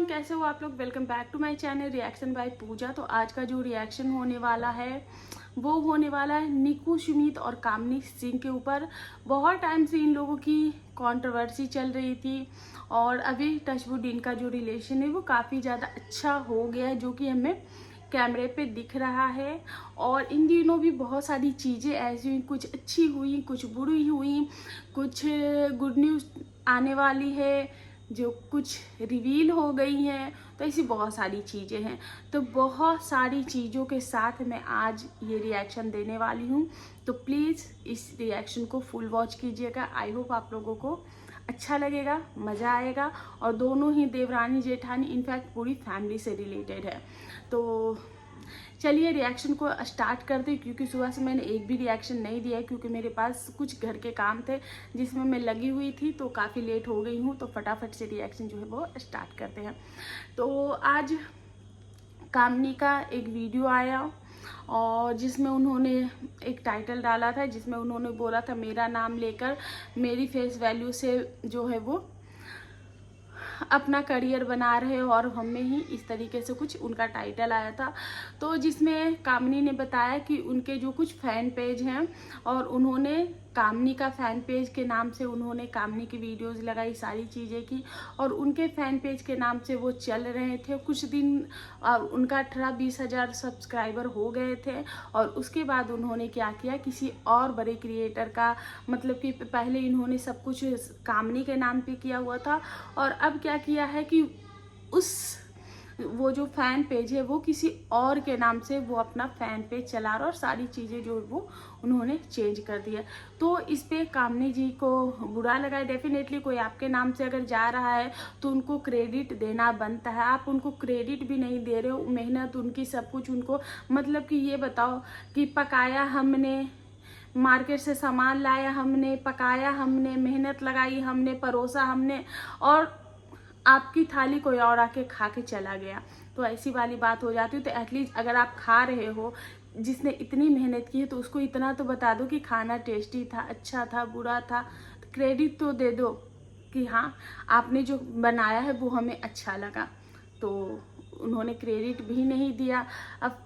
Everyone, कैसे हो आप लोग। Welcome back to my channel reaction by Pooja. तो आज का जो रिएक्शन होने वाला है वो होने वाला है निकू सुमित और कामनी सिंह के ऊपर। बहुत टाइम से इन लोगों की कंट्रोवर्सी चल रही थी और अभी टचवुड इनका जो रिलेशन है वो काफ़ी ज़्यादा अच्छा हो गया है, जो कि हमें कैमरे पे दिख रहा है। और इन दिनों भी बहुत सारी चीज़ें ऐसी हुई, कुछ अच्छी हुई, कुछ बुरी हुई, कुछ गुड न्यूज़ आने वाली है, जो कुछ रिवील हो गई हैं। तो ऐसी बहुत सारी चीज़ें हैं। तो बहुत सारी चीज़ों के साथ मैं आज ये रिएक्शन देने वाली हूँ। तो प्लीज़ इस रिएक्शन को फुल वॉच कीजिएगा। आई होप आप लोगों को अच्छा लगेगा, मज़ा आएगा। और दोनों ही देवरानी जेठानी इनफैक्ट पूरी फैमिली से रिलेटेड है। तो चलिए रिएक्शन को स्टार्ट करते हैं, क्योंकि सुबह से मैंने एक भी रिएक्शन नहीं दिया है, क्योंकि मेरे पास कुछ घर के काम थे जिसमें मैं लगी हुई थी, तो काफ़ी लेट हो गई हूँ। तो फटाफट से रिएक्शन जो है वो स्टार्ट करते हैं। तो आज कामनी का एक वीडियो आया और जिसमें उन्होंने एक टाइटल डाला था, जिसमें उन्होंने बोला था मेरा नाम लेकर मेरी फेस वैल्यू से जो है वो अपना करियर बना रहे हो और हमें ही, इस तरीके से कुछ उनका टाइटल आया था। तो जिसमें कामनी ने बताया कि उनके जो कुछ फैन पेज हैं और उन्होंने कामनी का फैन पेज के नाम से उन्होंने कामनी की वीडियोस लगाई, सारी चीज़ें की और उनके फैन पेज के नाम से वो चल रहे थे कुछ दिन। उनका 18-20 हज़ार सब्सक्राइबर हो गए थे और उसके बाद उन्होंने क्या किया, किसी और बड़े क्रिएटर का, मतलब कि पहले इन्होंने सब कुछ कामनी के नाम पे किया हुआ था और अब क्या किया है कि वो जो फैन पेज है वो किसी और के नाम से वो अपना फैन पेज चला रहा और सारी चीज़ें जो वो उन्होंने चेंज कर दिया। तो इस पे कामनी जी को बुरा लगा है। डेफिनेटली कोई आपके नाम से अगर जा रहा है तो उनको क्रेडिट देना बनता है। आप उनको क्रेडिट भी नहीं दे रहे हो, मेहनत उनकी सब कुछ उनको, मतलब कि ये बताओ कि पकाया हमने, मार्केट से सामान लाया हमने, पकाया हमने, मेहनत लगाई हमने, परोसा हमने, और आपकी थाली कोई और आके खा के चला गया। तो ऐसी वाली बात हो जाती है। तो एटलीस्ट अगर आप खा रहे हो, जिसने इतनी मेहनत की है, तो उसको इतना तो बता दो कि खाना टेस्टी था, अच्छा था, बुरा था। तो क्रेडिट तो दे दो कि हाँ आपने जो बनाया है वो हमें अच्छा लगा। तो उन्होंने क्रेडिट भी नहीं दिया। अब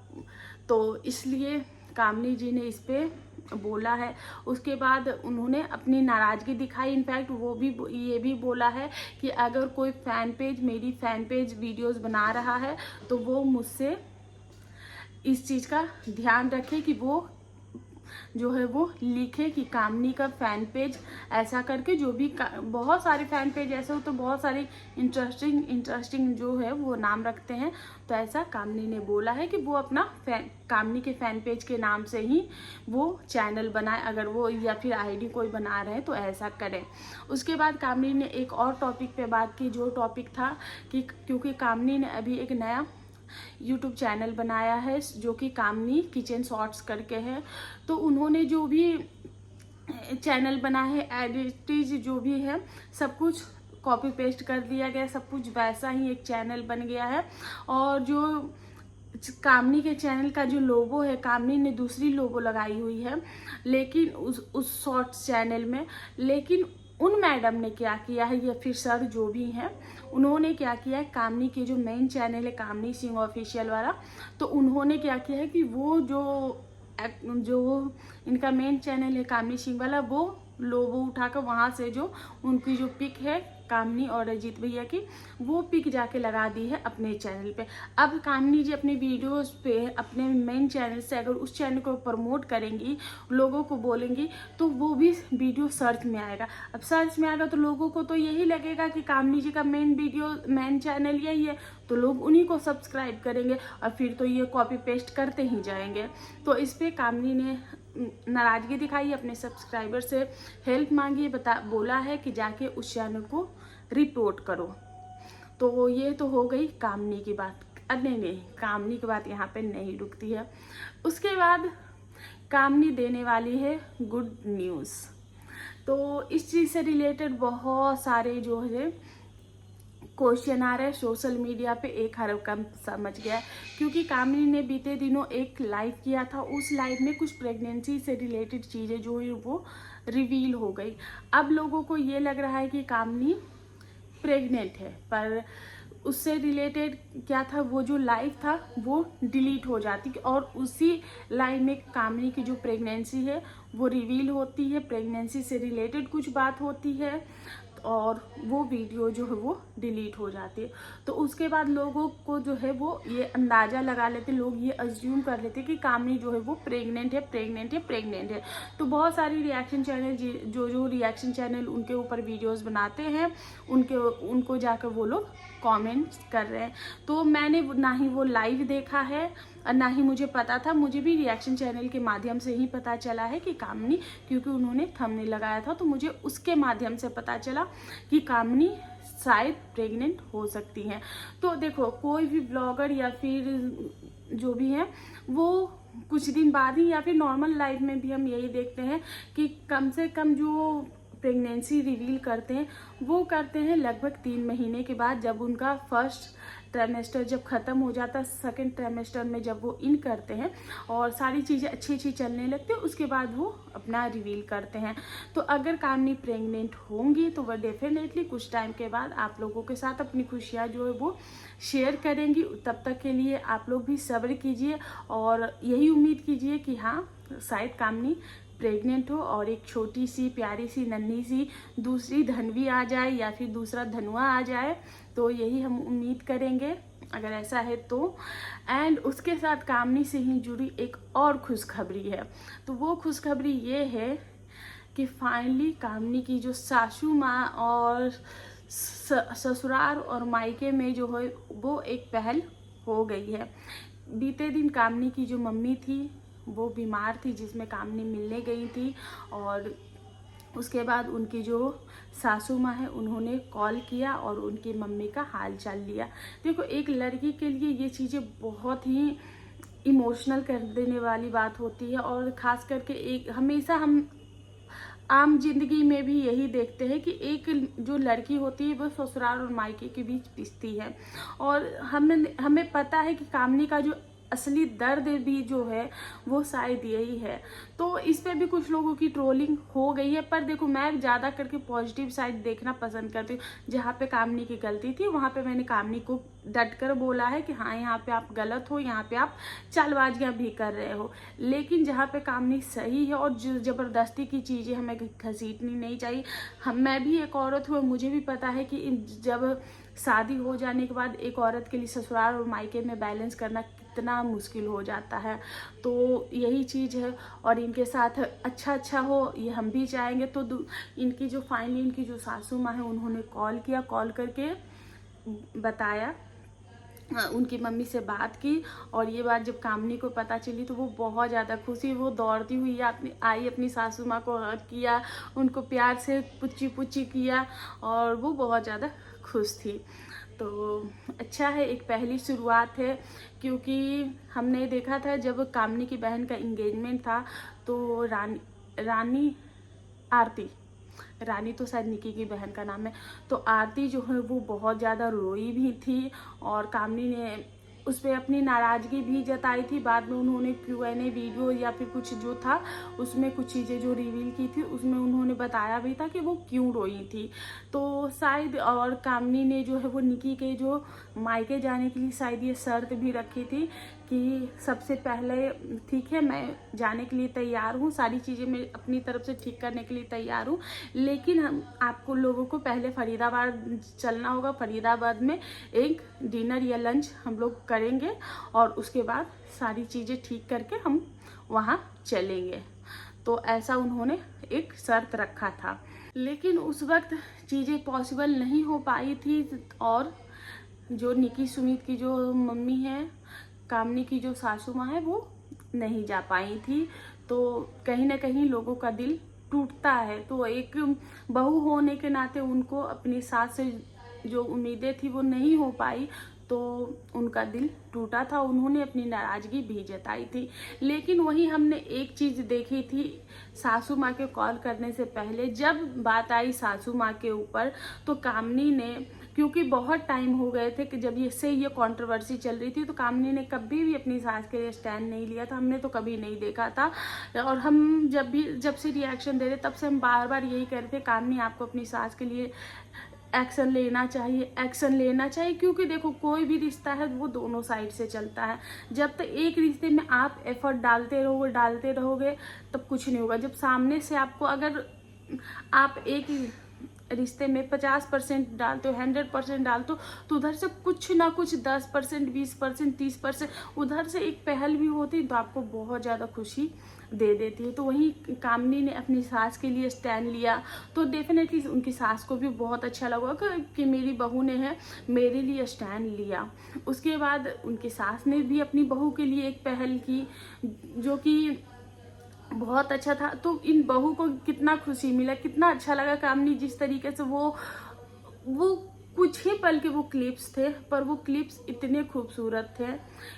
तो इसलिए कामनी जी ने इस पे बोला है। उसके बाद उन्होंने अपनी नाराज़गी दिखाई। इनफैक्ट वो भी ये भी बोला है कि अगर कोई फैन पेज, मेरी फैन पेज वीडियोस बना रहा है तो वो मुझसे इस चीज़ का ध्यान रखे कि वो जो है वो लिखे कि कामनी का फैन पेज ऐसा करके, जो भी बहुत सारे फैन पेज ऐसे हो तो बहुत सारे इंटरेस्टिंग जो है वो नाम रखते हैं। तो ऐसा कामनी ने बोला है कि वो अपना कामनी के फैन पेज के नाम से ही वो चैनल बनाए, अगर वो या फिर आईडी कोई बना रहे हैं तो ऐसा करें। उसके बाद कामनी ने एक और टॉपिक पे बात की, जो टॉपिक था कि क्योंकि कामनी ने अभी एक नया यूट्यूब चैनल बनाया है जो कि कामनी किचन शॉर्ट्स करके है। तो उन्होंने जो भी चैनल बना है, एडिटिज जो भी है, सब कुछ कॉपी पेस्ट कर दिया गया, सब कुछ वैसा ही एक चैनल बन गया है। और जो कामनी के चैनल का जो लोगो है, कामनी ने दूसरी लोगो लगाई हुई है लेकिन उस शॉर्ट्स चैनल में। लेकिन उन मैडम ने क्या किया है, या फिर सर जो भी हैं, उन्होंने क्या किया है, कामनी के जो मेन चैनल है कामनी सिंह ऑफिशियल वाला, तो उन्होंने क्या किया है कि वो जो इनका मेन चैनल है कामनी सिंह वाला, वो लोगो उठाकर वहाँ से जो उनकी जो पिक है कामनी और अजीत भैया की, वो पिक जाके लगा दी है अपने चैनल पे। अब कामनी जी अपने वीडियोस पे अपने मेन चैनल से अगर उस चैनल को प्रमोट करेंगी, लोगों को बोलेंगी, तो वो भी वीडियो सर्च में आएगा। अब सर्च में आएगा तो लोगों को तो यही लगेगा कि कामनी जी का मेन चैनल यही है, तो लोग उन्हीं को सब्सक्राइब करेंगे और फिर तो ये कॉपी पेस्ट करते ही जाएंगे। तो इस पर कामनी ने नाराज़गी दिखाई, अपने सब्सक्राइबर से हेल्प मांगी, बोला है कि जाके उस चैनल को रिपोर्ट करो। तो ये तो हो गई कामनी की बात। नहीं, कामनी की बात यहाँ पे नहीं रुकती है। उसके बाद कामनी देने वाली है गुड न्यूज़। तो इस चीज़ से रिलेटेड बहुत सारे जो है क्वेश्चन आ रहे हैं सोशल मीडिया पे। एक हरकम समझ गया, क्योंकि कामनी ने बीते दिनों एक लाइव किया था। उस लाइव में कुछ प्रेगनेंसी से रिलेटेड चीज़ें जो है वो रिवील हो गई। अब लोगों को ये लग रहा है कि कामनी प्रेग्नेंट है, पर उससे रिलेटेड क्या था, वो जो लाइव था वो डिलीट हो जाती और उसी लाइव में कामिनी की जो प्रेगनेंसी है वो रिवील होती है, प्रेगनेंसी से रिलेटेड कुछ बात होती है और वो वीडियो जो है वो डिलीट हो जाती है। तो उसके बाद लोगों को जो है वो ये अंदाज़ा लगा लेते, लोग ये अज्यूम कर लेते कि कामिनी जो है वो प्रेग्नेंट है, प्रेग्नेंट है, प्रेग्नेंट है। तो बहुत सारी रिएक्शन चैनल जो रिएक्शन चैनल उनके ऊपर वीडियोस बनाते हैं, उनको जाकर वो लोग कमेंट्स कर रहे हैं। तो मैंने ना ही वो लाइव देखा है और ना ही मुझे पता था, मुझे भी रिएक्शन चैनल के माध्यम से ही पता चला है कि कामिनी, क्योंकि उन्होंने थंबनेल लगाया था तो मुझे उसके माध्यम से पता चला कि कामिनी शायद प्रेग्नेंट हो सकती हैं। तो देखो, कोई भी ब्लॉगर या फिर जो भी है वो कुछ दिन बाद ही या फिर नॉर्मल लाइफ में भी हम यही देखते हैं कि कम से कम जो प्रेगनेंसी रिवील करते हैं वो करते हैं लगभग 3 महीने के बाद, जब उनका फर्स्ट ट्राइमेस्टर जब ख़त्म हो जाता है, सेकेंड ट्राइमेस्टर में जब वो इन करते हैं और सारी चीज़ें अच्छी चलने लगती है, उसके बाद वो अपना रिवील करते हैं। तो अगर कामिनी प्रेग्नेंट होंगी तो वह डेफिनेटली कुछ टाइम के बाद आप लोगों के साथ अपनी खुशियाँ जो है वो शेयर करेंगी। तब तक के लिए आप लोग भी सब्र कीजिए और यही उम्मीद कीजिए कि हाँ, शायद कामिनी प्रेग्नेंट हो और एक छोटी सी प्यारी सी नन्ही सी दूसरी धनवी आ जाए या फिर दूसरा धनुआ आ जाए। तो यही हम उम्मीद करेंगे अगर ऐसा है तो। एंड उसके साथ कामिनी से ही जुड़ी एक और खुशखबरी है। तो वो खुशखबरी ये है कि फाइनली कामिनी की जो सासू माँ और ससुराल और मायके में जो है वो एक पहल हो गई है। बीते दिन कामिनी की जो मम्मी थी वो बीमार थी, जिसमें कामिनी मिलने गई थी और उसके बाद उनकी जो सासू माँ है उन्होंने कॉल किया और उनकी मम्मी का हाल चाल लिया। देखो, एक लड़की के लिए ये चीज़ें बहुत ही इमोशनल कर देने वाली बात होती है और ख़ास करके एक हमेशा हम आम जिंदगी में भी यही देखते हैं कि एक जो लड़की होती है वो ससुराल और मायके के बीच पिसती है और हमें पता है कि कामिनी का जो असली दर्द भी जो है वो शायद यही है। तो इस पे भी कुछ लोगों की ट्रोलिंग हो गई है, पर देखो मैं ज़्यादा करके पॉजिटिव साइड देखना पसंद करती हूँ। जहाँ पे कामिनी की गलती थी वहाँ पे मैंने कामिनी को डट कर बोला है कि हाँ, यहाँ पे आप गलत हो, यहाँ पे आप चालबाजियाँ भी कर रहे हो। लेकिन जहाँ पे कामिनी सही है और ज़बरदस्ती की चीज़ें हमें घसीटनी नहीं चाहिए। मैं भी एक औरत हूँ, मुझे भी पता है कि जब शादी हो जाने के बाद एक औरत के लिए ससुराल और मायके में बैलेंस करना कितना मुश्किल हो जाता है। तो यही चीज़ है और इनके साथ अच्छा हो ये हम भी चाहेंगे। तो इनकी जो फाइनली इनकी जो सासू माँ है उन्होंने कॉल किया, कॉल करके बताया, उनकी मम्मी से बात की और ये बात जब कामिनी को पता चली तो वो बहुत ज़्यादा खुशी, वो दौड़ती हुई अपनी सासू माँ को हग किया, उनको प्यार से पुच्ची किया और वो बहुत ज़्यादा खुश थी। तो अच्छा है, एक पहली शुरुआत है, क्योंकि हमने देखा था जब कामिनी की बहन का इंगेजमेंट था तो रानी तो शायद निकी की बहन का नाम है, तो आरती जो है वो बहुत ज़्यादा रोई भी थी और कामिनी ने उस पर अपनी नाराज़गी भी जताई थी। बाद में उन्होंने Q&A वीडियो या फिर कुछ जो था उसमें कुछ चीज़ें जो रिवील की थी उसमें उन्होंने बताया भी था कि वो क्यों रोई थी। तो शायद और कामिनी ने जो है वो निकी के जो मायके जाने के लिए शायद ये शर्त भी रखी थी कि सबसे पहले ठीक है, मैं जाने के लिए तैयार हूँ, सारी चीज़ें मैं अपनी तरफ से ठीक करने के लिए तैयार हूँ, लेकिन हम आपको लोगों को पहले फरीदाबाद चलना होगा। फरीदाबाद में एक डिनर या लंच हम लोग करेंगे और उसके बाद सारी चीज़ें ठीक करके हम वहाँ चलेंगे। तो ऐसा उन्होंने एक शर्त रखा था, लेकिन उस वक्त चीज़ें पॉसिबल नहीं हो पाई थी और जो निकी सुमित की जो मम्मी है, कामिनी की जो सासू माँ है, वो नहीं जा पाई थी। तो कहीं ना कहीं लोगों का दिल टूटता है। तो एक बहू होने के नाते उनको अपनी सास से जो उम्मीदें थी वो नहीं हो पाई, तो उनका दिल टूटा था, उन्होंने अपनी नाराज़गी भी जताई थी। लेकिन वहीं हमने एक चीज़ देखी थी, सासू माँ के कॉल करने से पहले जब बात आई सासू माँ के ऊपर, तो कामिनी ने, क्योंकि बहुत टाइम हो गए थे कि जब ये कंट्रोवर्सी चल रही थी, तो कामिनी ने कभी भी अपनी सास के लिए स्टैंड नहीं लिया था। हमने तो कभी नहीं देखा था और हम जब से रिएक्शन दे रहे तब से हम बार बार यही कह रहे थे, कामिनी आपको अपनी सास के लिए एक्शन लेना चाहिए, एक्शन लेना चाहिए, क्योंकि देखो कोई भी रिश्ता है वो दोनों साइड से चलता है। जब तक एक रिश्ते में आप एफर्ट डालते रहोगे तब कुछ नहीं होगा। जब सामने से आपको, अगर आप एक रिश्ते में 50% डालते हो, 100% डालते हो, तो उधर से कुछ ना कुछ 10%, 20%, 30% उधर से एक पहल भी होती तो आपको बहुत ज़्यादा खुशी दे देती है। तो वहीं कामनी ने अपनी सास के लिए स्टैंड लिया, तो डेफिनेटली उनकी सास को भी बहुत अच्छा लगा कि मेरी बहू ने है मेरे लिए स्टैंड लिया। उसके बाद उनकी सास ने भी अपनी बहू के लिए एक पहल की, जो कि बहुत अच्छा था। तो इन बहू को कितना खुशी मिला, कितना अच्छा लगा। कामनी जिस तरीके से वो कुछ ही पल के वो क्लिप्स थे, पर वो क्लिप्स इतने खूबसूरत थे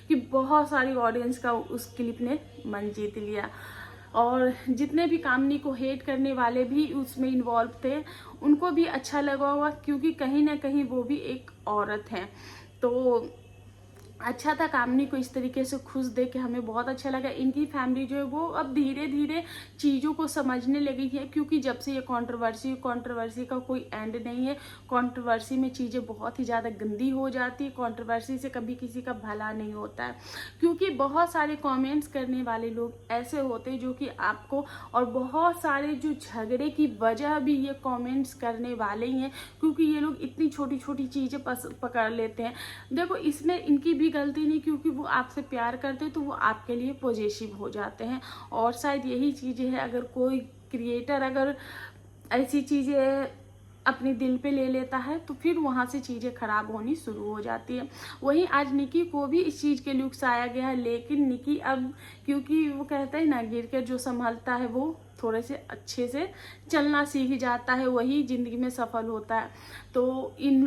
कि बहुत सारी ऑडियंस का उस क्लिप ने मन जीत लिया। और जितने भी कामनी को हेट करने वाले भी उसमें इन्वॉल्व थे, उनको भी अच्छा लगा होगा, क्योंकि कहीं ना कहीं वो भी एक औरत है। तो अच्छा था कामनी को इस तरीके से खुश देख के, हमें बहुत अच्छा लगा। इनकी फैमिली जो है वो अब धीरे धीरे चीज़ों को समझने लगी है, क्योंकि जब से ये कंट्रोवर्सी का कोई एंड नहीं है। कंट्रोवर्सी में चीज़ें बहुत ही ज़्यादा गंदी हो जाती है, कंट्रोवर्सी से कभी किसी का भला नहीं होता है, क्योंकि बहुत सारे कमेंट्स करने वाले लोग ऐसे होते हैं जो कि आपको, और बहुत सारे जो झगड़े की वजह भी ये कमेंट्स करने वाले ही हैं, क्योंकि ये लोग इतनी छोटी छोटी चीज़ें पकड़ लेते हैं। देखो इसमें इनकी भी गलती नहीं, क्योंकि वो आपसे प्यार करते हैं तो वो आपके लिए पॉजिटिव हो जाते हैं। और शायद यही चीज़ें हैं, अगर कोई क्रिएटर अगर ऐसी चीज़ें अपने दिल पे ले लेता है तो फिर वहाँ से चीज़ें खराब होनी शुरू हो जाती है। वहीं आज निकी को भी इस चीज़ के लिए उकसाया गया है, लेकिन निकी अब, क्योंकि वो कहता है ना, गिर के जो संभलता है वो थोड़े से अच्छे से चलना सीख जाता है, वही ज़िंदगी में सफल होता है। तो इन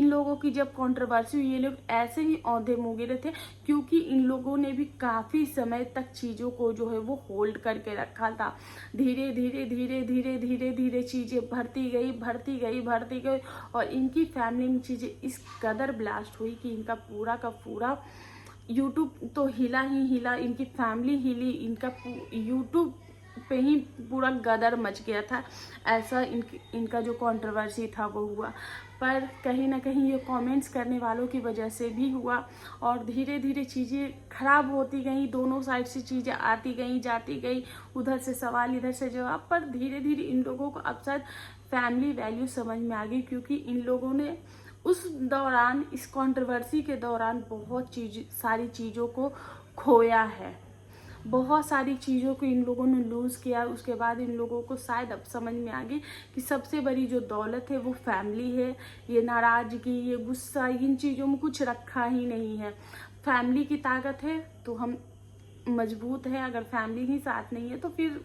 लोगों की जब कंट्रोवर्सी हुई, ये लोग ऐसे ही औंधे मुँह गिरे थे, क्योंकि इन लोगों ने भी काफ़ी समय तक चीज़ों को जो है वो होल्ड करके रखा था। धीरे धीरे चीज़ें बढ़ती गई, और इनकी फैमिली में चीज़ें इस कदर ब्लास्ट हुई कि इनका पूरा का पूरा यूट्यूब तो हिला ही हिला, इनकी फैमिली हिली, इनका यूट्यूब पे ही पूरा गदर मच गया था। ऐसा इनका जो कंट्रोवर्सी था वो हुआ, पर कहीं ना कहीं ये कमेंट्स करने वालों की वजह से भी हुआ, और धीरे धीरे चीज़ें खराब होती गई, दोनों साइड से चीज़ें आती गई जाती गई, उधर से सवाल इधर से जवाब। पर धीरे धीरे इन लोगों को अब शायद फैमिली वैल्यू समझ में आ गई, क्योंकि इन लोगों ने उस दौरान, इस कंट्रोवर्सी के दौरान बहुत सारी चीज़ों को खोया है, बहुत सारी चीज़ों को इन लोगों ने लूज़ किया। उसके बाद इन लोगों को शायद अब समझ में आ गई कि सबसे बड़ी जो दौलत है वो फैमिली है। ये नाराज़गी, ये गुस्सा, इन चीज़ों में कुछ रखा ही नहीं है। फैमिली की ताकत है तो हम मजबूत हैं, अगर फैमिली ही साथ नहीं है तो फिर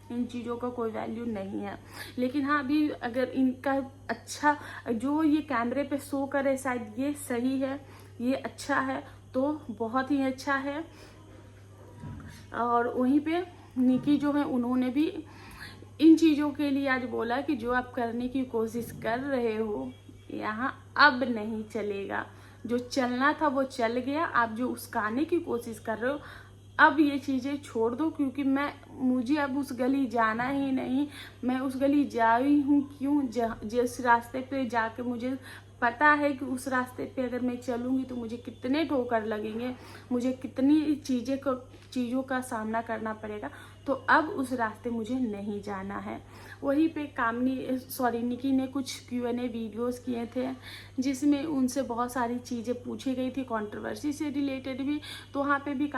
इन चीज़ों का कोई वैल्यू नहीं है। लेकिन हाँ, अभी अगर इनका अच्छा जो ये कैमरे पे शो करे, शायद ये सही है, ये अच्छा है, तो बहुत ही अच्छा है। और वहीं पे निकी जो है, उन्होंने भी इन चीज़ों के लिए आज बोला कि जो आप करने की कोशिश कर रहे हो यहाँ अब नहीं चलेगा, जो चलना था वो चल गया, आप जो उस्काने की कोशिश कर रहे हो अब ये चीज़ें छोड़ दो, क्योंकि मुझे अब उस गली जाना ही नहीं। मैं उस गली जा ही हूँ क्यों, जिस रास्ते पे जाके मुझे पता है कि उस रास्ते पे अगर मैं चलूँगी तो मुझे कितने ठोकर लगेंगे, मुझे कितनी चीज़ों का सामना करना पड़ेगा, तो अब उस रास्ते मुझे नहीं जाना है। वहीं पे निकी ने कुछ Q&A वीडियोस किए थे, जिसमें उनसे बहुत सारी चीज़ें पूछी गई थी कंट्रोवर्सी से रिलेटेड भी। तो वहाँ पे भी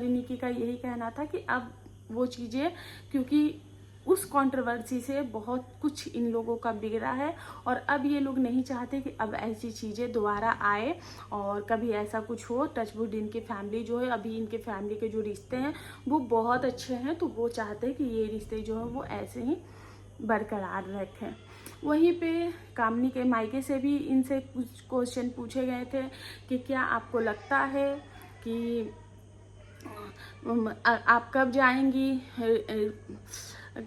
निकी का यही कहना था कि अब वो चीज़ें, क्योंकि उस कंट्रोवर्सी से बहुत कुछ इन लोगों का बिगड़ा है, और अब ये लोग नहीं चाहते कि अब ऐसी चीज़ें दोबारा आए और कभी ऐसा कुछ हो। टचवुड इनकी फैमिली जो है, अभी इनके फैमिली के जो रिश्ते हैं वो बहुत अच्छे हैं, तो वो चाहते हैं कि ये रिश्ते जो हैं वो ऐसे ही बरकरार रखें। वहीं पे कामनी के मायके से भी इनसे कुछ क्वेश्चन पूछे गए थे कि क्या आपको लगता है कि आप कब जाएंगी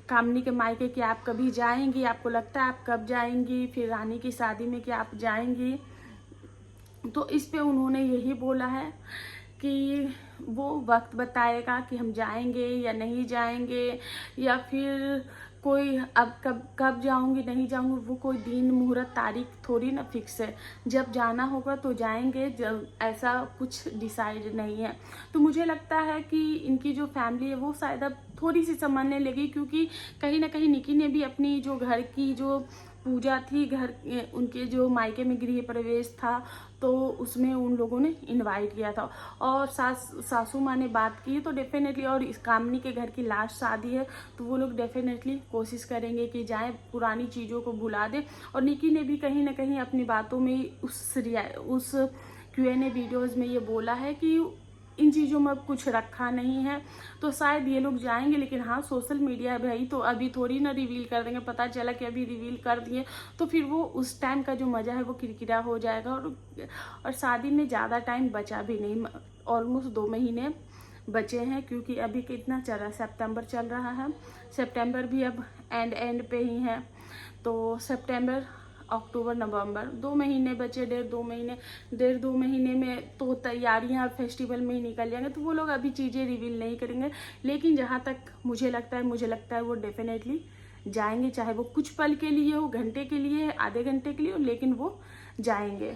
कामनी के मायके, कि आप कभी जाएंगी, आपको लगता है आप कब जाएंगी, फिर रानी की शादी में क्या आप जाएंगी। तो इस पे उन्होंने यही बोला है कि वो वक्त बताएगा कि हम जाएंगे या नहीं जाएंगे, या फिर कोई अब कब कब जाऊंगी नहीं जाऊंगी वो कोई दिन मुहूर्त तारीख थोड़ी ना फिक्स है। जब जाना होगा तो जाएंगे, जब ऐसा कुछ डिसाइड नहीं है। तो मुझे लगता है कि इनकी जो फैमिली है वो शायद अब थोड़ी सी समझने लगी, क्योंकि कहीं ना कहीं निकी ने भी अपनी जो घर की जो पूजा थी, घर उनके जो मायके में गृह प्रवेश था, तो उसमें उन लोगों ने इनवाइट किया था। और सासू माँ ने बात की तो डेफिनेटली, और इस कामनी के घर की लास्ट शादी है तो वो लोग डेफिनेटली कोशिश करेंगे कि जाएं, पुरानी चीज़ों को भुला दें। और निकी ने भी कहीं ना कहीं अपनी बातों में उस Q&A वीडियोज़ में ये बोला है कि इन चीज़ों में अब कुछ रखा नहीं है, तो शायद ये लोग जाएंगे। लेकिन हाँ, सोशल मीडिया है भाई, तो अभी थोड़ी ना रिवील कर देंगे। पता चला कि अभी रिवील कर दिए तो फिर वो उस टाइम का जो मज़ा है वो किरकिरा हो जाएगा। और शादी में ज़्यादा टाइम बचा भी नहीं, ऑलमोस्ट 2 महीने बचे हैं, क्योंकि अभी कितना चल रहा है, सितंबर चल रहा है। सितंबर भी अब एंड पे ही है, तो सितंबर अक्टूबर नवंबर 2 महीने बचे, डेढ़ दो महीने में तो तैयारियां फेस्टिवल में ही निकल जाएंगे। तो वो लोग अभी चीज़ें रिवील नहीं करेंगे। लेकिन जहाँ तक मुझे लगता है वो डेफिनेटली जाएंगे, चाहे वो कुछ पल के लिए हो, घंटे के लिए, आधे घंटे के लिए हो, लेकिन वो जाएंगे।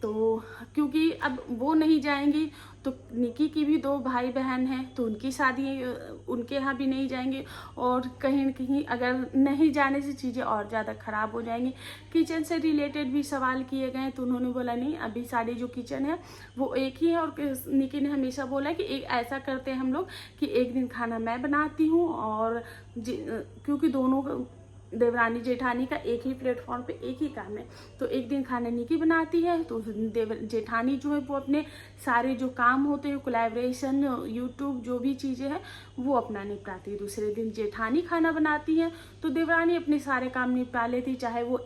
तो क्योंकि अब वो नहीं जाएंगी तो निकी की भी 2 भाई बहन हैं, तो उनकी शादी उनके यहाँ भी नहीं जाएंगे। और कहीं न कहीं अगर नहीं जाने से चीज़ें और ज़्यादा ख़राब हो जाएंगी। किचन से रिलेटेड भी सवाल किए गए, तो उन्होंने बोला नहीं, अभी सारी जो किचन है वो एक ही है। और निकी ने हमेशा बोला कि एक ऐसा करते हैं हम लोग कि एक दिन खाना मैं बनाती हूँ, और क्योंकि दोनों देवरानी जेठानी का एक ही प्लेटफॉर्म पे एक ही काम है, तो एक दिन खाना निकी बनाती है, तो जेठानी जो है वो अपने सारे जो काम होते हैं, कोलैबोरेशन, यूट्यूब, जो भी चीज़ें हैं वो अपना निपटाती है। दूसरे दिन जेठानी खाना बनाती है, तो देवरानी अपने सारे काम निपटा लेती, चाहे वो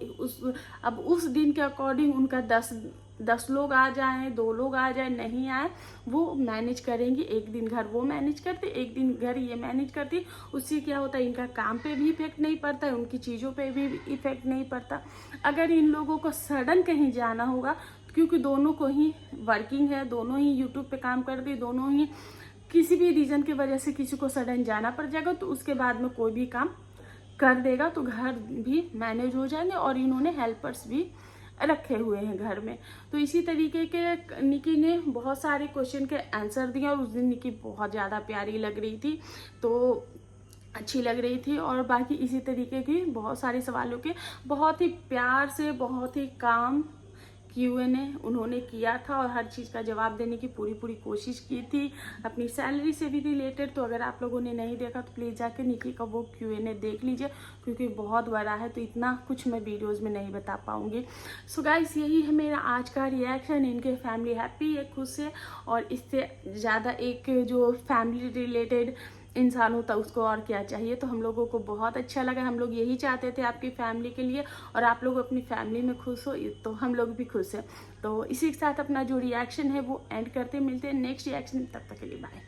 अब उस दिन के अकॉर्डिंग उनका 10 लोग आ जाएं, 2 लोग आ जाएं, नहीं आए, वो मैनेज करेंगी। एक दिन घर वो मैनेज करते, एक दिन घर ये मैनेज करती। उससे क्या होता है, इनका काम पे भी इफेक्ट नहीं पड़ता है, उनकी चीज़ों पे भी इफेक्ट नहीं पड़ता। अगर इन लोगों को सडन कहीं जाना होगा, क्योंकि दोनों को ही वर्किंग है, दोनों ही यूट्यूब पे काम करती, दोनों ही किसी भी रीज़न की वजह से किसी को सडन जाना पड़ जाएगा, तो उसके बाद में कोई भी काम कर देगा, तो घर भी मैनेज हो जाएंगे। और इन्होंने हेल्पर्स भी रखे हुए हैं घर में। तो इसी तरीके के निकी ने बहुत सारे क्वेश्चन के आंसर दिए, और उस दिन निकी बहुत ज़्यादा प्यारी लग रही थी, तो अच्छी लग रही थी। और बाकी इसी तरीके की बहुत सारे सवालों के बहुत ही प्यार से, बहुत ही काम Q&A उन्होंने किया था, और हर चीज़ का जवाब देने की पूरी कोशिश की थी, अपनी सैलरी से भी रिलेटेड। तो अगर आप लोगों ने नहीं देखा तो प्लीज़ जाके निकी का वो Q&A देख लीजिए, क्योंकि बहुत बड़ा है, तो इतना कुछ मैं वीडियोज़ में नहीं बता पाऊँगी। सो गाइस, यही है मेरा आज का रिएक्शन। इनके फैमिली हैप्पी है, खुश है, और इससे ज़्यादा एक जो फैमिली रिलेटेड इंसान होता उसको और क्या चाहिए। तो हम लोगों को बहुत अच्छा लगा, हम लोग यही चाहते थे आपकी फैमिली के लिए, और आप लोग अपनी फैमिली में खुश हो तो हम लोग भी खुश हैं। तो इसी के साथ अपना जो रिएक्शन है वो एंड करते, मिलते हैं नेक्स्ट रिएक्शन, तब तक के लिए बाय।